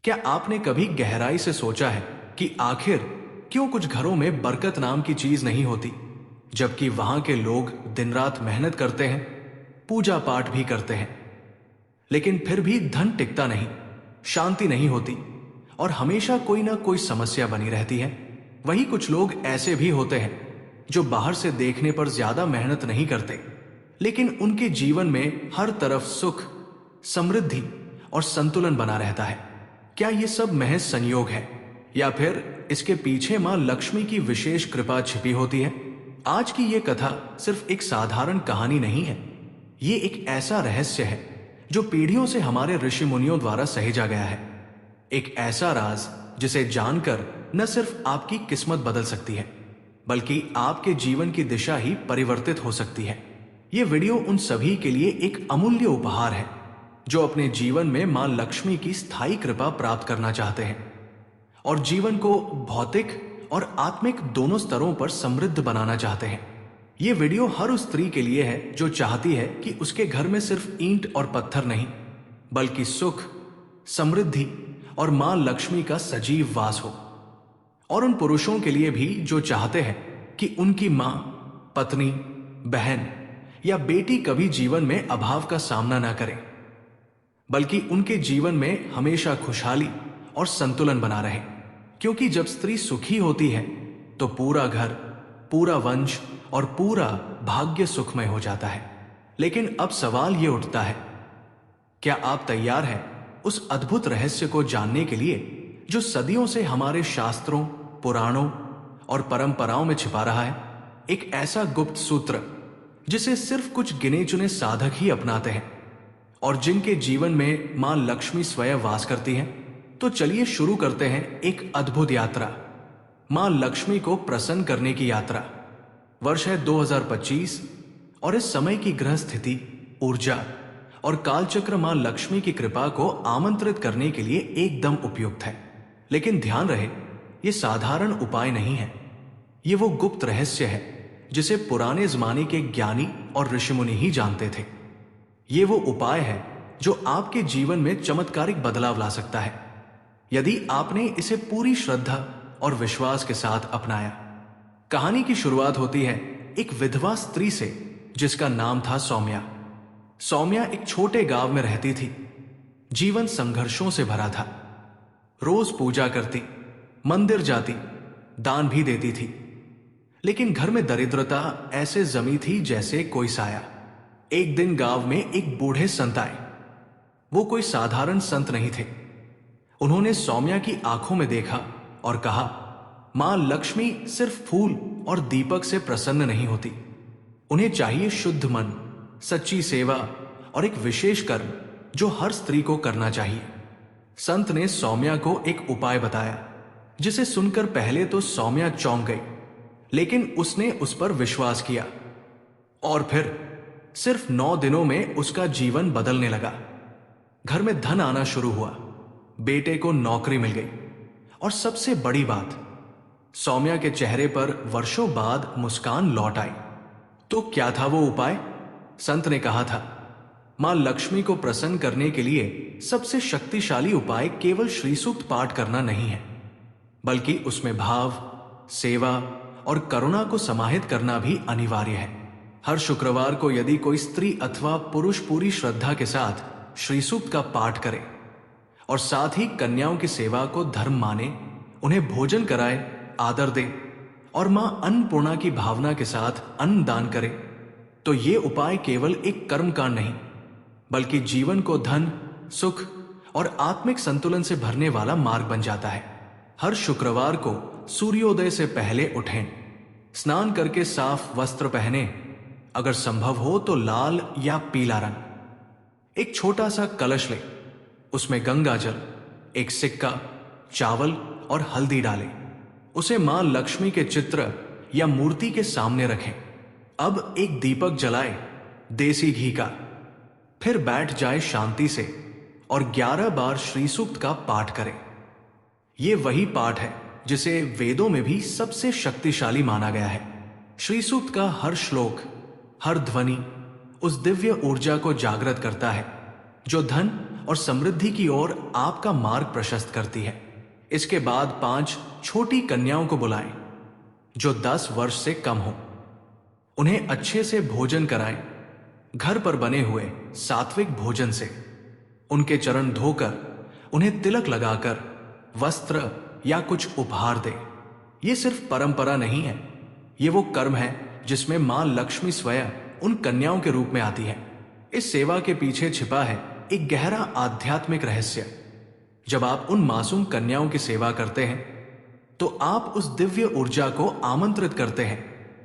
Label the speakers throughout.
Speaker 1: क्या आपने कभी गहराई से सोचा है कि आखिर क्यों कुछ घरों में बरकत नाम की चीज नहीं होती, जबकि वहां के लोग दिन रात मेहनत करते हैं, पूजा पाठ भी करते हैं, लेकिन फिर भी धन टिकता नहीं, शांति नहीं होती और हमेशा कोई ना कोई समस्या बनी रहती है। वही कुछ लोग ऐसे भी होते हैं जो बाहर से देखने पर ज्यादा मेहनत नहीं करते, लेकिन उनके जीवन में हर तरफ सुख, समृद्धि और संतुलन बना रहता है। क्या ये सब महज संयोग है या फिर इसके पीछे मां लक्ष्मी की विशेष कृपा छिपी होती है? आज की ये कथा सिर्फ एक साधारण कहानी नहीं है, ये एक ऐसा रहस्य है जो पीढ़ियों से हमारे ऋषि मुनियों द्वारा सहेजा गया है। एक ऐसा राज जिसे जानकर न सिर्फ आपकी किस्मत बदल सकती है, बल्कि आपके जीवन की दिशा ही परिवर्तित हो सकती है। ये वीडियो उन सभी के लिए एक अमूल्य उपहार है जो अपने जीवन में मां लक्ष्मी की स्थायी कृपा प्राप्त करना चाहते हैं और जीवन को भौतिक और आत्मिक दोनों स्तरों पर समृद्ध बनाना चाहते हैं। ये वीडियो हर उस स्त्री के लिए है जो चाहती है कि उसके घर में सिर्फ ईंट और पत्थर नहीं, बल्कि सुख, समृद्धि और मां लक्ष्मी का सजीव वास हो। और उन पुरुषों के लिए भी जो चाहते हैं कि उनकी मां, पत्नी, बहन या बेटी कभी जीवन में अभाव का सामना ना करे, बल्कि उनके जीवन में हमेशा खुशहाली और संतुलन बना रहे। क्योंकि जब स्त्री सुखी होती है तो पूरा घर, पूरा वंश और पूरा भाग्य सुखमय हो जाता है। लेकिन अब सवाल यह उठता है, क्या आप तैयार हैं उस अद्भुत रहस्य को जानने के लिए जो सदियों से हमारे शास्त्रों, पुराणों और परंपराओं में छिपा रहा है? एक ऐसा गुप्त सूत्र जिसे सिर्फ कुछ गिने चुने साधक ही अपनाते हैं और जिनके जीवन में मां लक्ष्मी स्वयं वास करती हैं। तो चलिए शुरू करते हैं एक अद्भुत यात्रा, मां लक्ष्मी को प्रसन्न करने की यात्रा। वर्ष है 2025 और इस समय की ग्रह स्थिति, ऊर्जा और कालचक्र मां लक्ष्मी की कृपा को आमंत्रित करने के लिए एकदम उपयुक्त है। लेकिन ध्यान रहे, यह साधारण उपाय नहीं है, ये वो गुप्त रहस्य है जिसे पुराने जमाने के ज्ञानी और ऋषिमुनि ही जानते थे। ये वो उपाय है जो आपके जीवन में चमत्कारिक बदलाव ला सकता है यदि आपने इसे पूरी श्रद्धा और विश्वास के साथ अपनाया। कहानी की शुरुआत होती है एक विधवा स्त्री से जिसका नाम था सौम्या। सौम्या एक छोटे गांव में रहती थी। जीवन संघर्षों से भरा था। रोज पूजा करती, मंदिर जाती, दान भी देती थी, लेकिन घर में दरिद्रता ऐसे जमी थी जैसे कोई साया। एक दिन गांव में एक बूढ़े संत आए। वो कोई साधारण संत नहीं थे। उन्होंने सौम्या की आंखों में देखा और कहा, मां लक्ष्मी सिर्फ फूल और दीपक से प्रसन्न नहीं होती, उन्हें चाहिए शुद्ध मन, सच्ची सेवा और एक विशेष कर्म जो हर स्त्री को करना चाहिए। संत ने सौम्या को एक उपाय बताया जिसे सुनकर पहले तो सौम्या चौंक गई, लेकिन उसने उस पर विश्वास किया और फिर सिर्फ 9 दिनों में उसका जीवन बदलने लगा। घर में धन आना शुरू हुआ, बेटे को नौकरी मिल गई और सबसे बड़ी बात, सौम्या के चेहरे पर वर्षों बाद मुस्कान लौट आई। तो क्या था वो उपाय? संत ने कहा था, मां लक्ष्मी को प्रसन्न करने के लिए सबसे शक्तिशाली उपाय केवल श्री सूक्त पाठ करना नहीं है, बल्कि उसमें भाव, सेवा और करुणा को समाहित करना भी अनिवार्य है। हर शुक्रवार को यदि कोई स्त्री अथवा पुरुष पूरी श्रद्धा के साथ श्री सूक्त का पाठ करे और साथ ही कन्याओं की सेवा को धर्म माने, उन्हें भोजन कराए, आदर दे और मां अन्नपूर्णा की भावना के साथ अन्न दान करे, तो ये उपाय केवल एक कर्मकांड नहीं, बल्कि जीवन को धन, सुख और आत्मिक संतुलन से भरने वाला मार्ग बन जाता है। हर शुक्रवार को सूर्योदय से पहले उठें, स्नान करके साफ वस्त्र पहने, अगर संभव हो तो लाल या पीला रंग, एक छोटा सा कलश ले, उसमें गंगा जल, एक सिक्का, चावल और हल्दी डालें, उसे मां लक्ष्मी के चित्र या मूर्ति के सामने रखें। अब एक दीपक जलाए, देसी घी का, फिर बैठ जाए शांति से और 11 बार श्री सूक्त का पाठ करें। यह वही पाठ है जिसे वेदों में भी सबसे शक्तिशाली माना गया है। श्री सूक्त का हर श्लोक, हर ध्वनि उस दिव्य ऊर्जा को जागृत करता है जो धन और समृद्धि की ओर आपका मार्ग प्रशस्त करती है। इसके बाद 5 छोटी कन्याओं को बुलाएं जो 10 वर्ष से कम हो। उन्हें अच्छे से भोजन कराएं, घर पर बने हुए सात्विक भोजन से। उनके चरण धोकर, उन्हें तिलक लगाकर वस्त्र या कुछ उपहार दे। ये सिर्फ परंपरा नहीं है, ये वो कर्म है जिसमें मां लक्ष्मी स्वयं उन कन्याओं के रूप में आती है। इस सेवा के पीछे छिपा है एक गहरा आध्यात्मिक रहस्य। जब आप उन मासूम कन्याओं की सेवा करते हैं तो आप उस दिव्य ऊर्जा को आमंत्रित करते हैं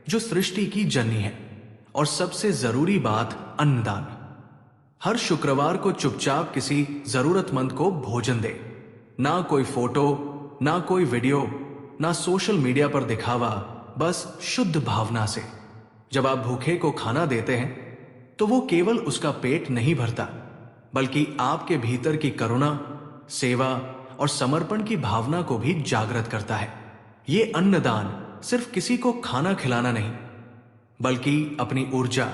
Speaker 1: जो सृष्टि की जननी है। और सबसे जरूरी बात, अन्नदान। हर शुक्रवार को चुपचाप किसी जरूरतमंद को भोजन दे। ना कोई फोटो, ना कोई वीडियो, ना सोशल मीडिया पर दिखावा, बस शुद्ध भावना से। जब आप भूखे को खाना देते हैं तो वो केवल उसका पेट नहीं भरता, बल्कि आपके भीतर की करुणा, सेवा और समर्पण की भावना को भी जागृत करता है। ये अन्नदान सिर्फ किसी को खाना खिलाना नहीं, बल्कि अपनी ऊर्जा,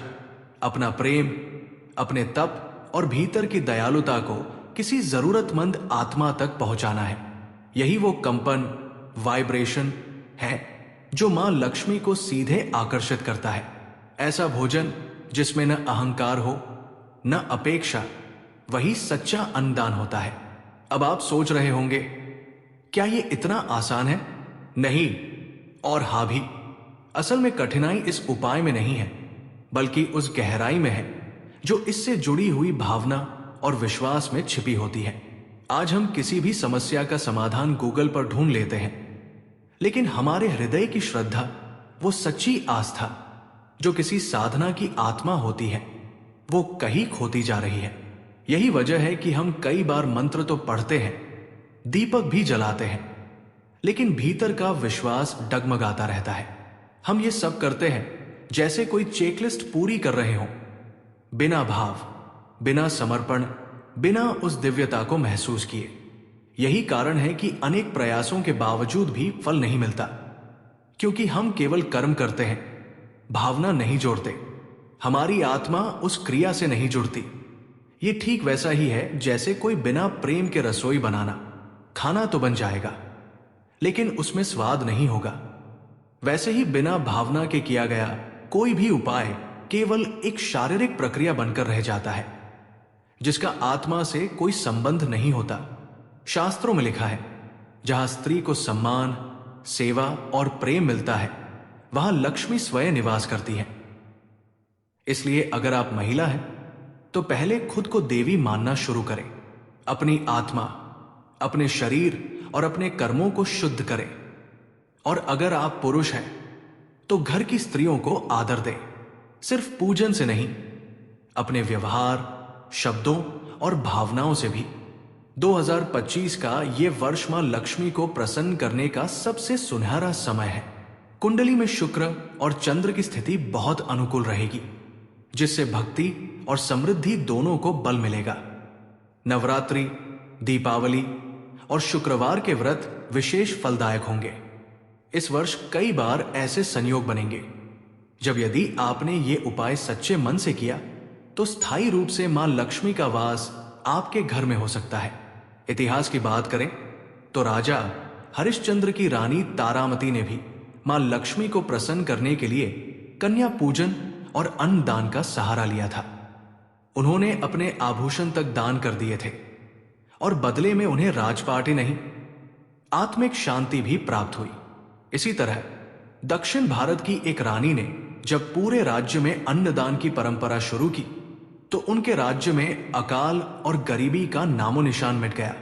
Speaker 1: अपना प्रेम, अपने तप और भीतर की दयालुता को किसी जरूरतमंद आत्मा तक पहुंचाना है। यही वो कंपन, वाइब्रेशन है जो मां लक्ष्मी को सीधे आकर्षित करता है। ऐसा भोजन जिसमें न अहंकार हो, न अपेक्षा, वही सच्चा अन्नदान होता है। अब आप सोच रहे होंगे, क्या ये इतना आसान है? नहीं और हाँ भी। असल में कठिनाई इस उपाय में नहीं है, बल्कि उस गहराई में है जो इससे जुड़ी हुई भावना और विश्वास में छिपी होती है। आज हम किसी भी समस्या का समाधान गूगल पर ढूंढ लेते हैं, लेकिन हमारे हृदय की श्रद्धा, वो सच्ची आस्था जो किसी साधना की आत्मा होती है, वो कहीं खोती जा रही है। यही वजह है कि हम कई बार मंत्र तो पढ़ते हैं, दीपक भी जलाते हैं, लेकिन भीतर का विश्वास डगमगाता रहता है। हम ये सब करते हैं जैसे कोई चेकलिस्ट पूरी कर रहे हों, बिना भाव, बिना समर्पण, बिना उस दिव्यता को महसूस किए। यही कारण है कि अनेक प्रयासों के बावजूद भी फल नहीं मिलता, क्योंकि हम केवल कर्म करते हैं, भावना नहीं जोड़ते। हमारी आत्मा उस क्रिया से नहीं जुड़ती। ये ठीक वैसा ही है जैसे कोई बिना प्रेम के रसोई बनाना। खाना तो बन जाएगा, लेकिन उसमें स्वाद नहीं होगा। वैसे ही बिना भावना के किया गया कोई भी उपाय केवल एक शारीरिक प्रक्रिया बनकर रह जाता है, जिसका आत्मा से कोई संबंध नहीं होता। शास्त्रों में लिखा है, जहां स्त्री को सम्मान, सेवा और प्रेम मिलता है, वहां लक्ष्मी स्वयं निवास करती है। इसलिए अगर आप महिला हैं तो पहले खुद को देवी मानना शुरू करें। अपनी आत्मा, अपने शरीर और अपने कर्मों को शुद्ध करें। और अगर आप पुरुष हैं तो घर की स्त्रियों को आदर दें, सिर्फ पूजन से नहीं, अपने व्यवहार, शब्दों और भावनाओं से भी। 2025 का ये वर्ष मां लक्ष्मी को प्रसन्न करने का सबसे सुनहरा समय है। कुंडली में शुक्र और चंद्र की स्थिति बहुत अनुकूल रहेगी, जिससे भक्ति और समृद्धि दोनों को बल मिलेगा। नवरात्रि, दीपावली और शुक्रवार के व्रत विशेष फलदायक होंगे। इस वर्ष कई बार ऐसे संयोग बनेंगे जब यदि आपने ये उपाय सच्चे मन से किया तो स्थायी रूप से मां लक्ष्मी का वास आपके घर में हो सकता है। इतिहास की बात करें तो राजा हरिश्चंद्र की रानी तारामती ने भी मां लक्ष्मी को प्रसन्न करने के लिए कन्या पूजन और अन्न दान का सहारा लिया था। उन्होंने अपने आभूषण तक दान कर दिए थे और बदले में उन्हें राजपाट ही नहीं, आत्मिक शांति भी प्राप्त हुई। इसी तरह दक्षिण भारत की एक रानी ने जब पूरे राज्य में अन्नदान की परंपरा शुरू की तो उनके राज्य में अकाल और गरीबी का नामो निशान मिट गया।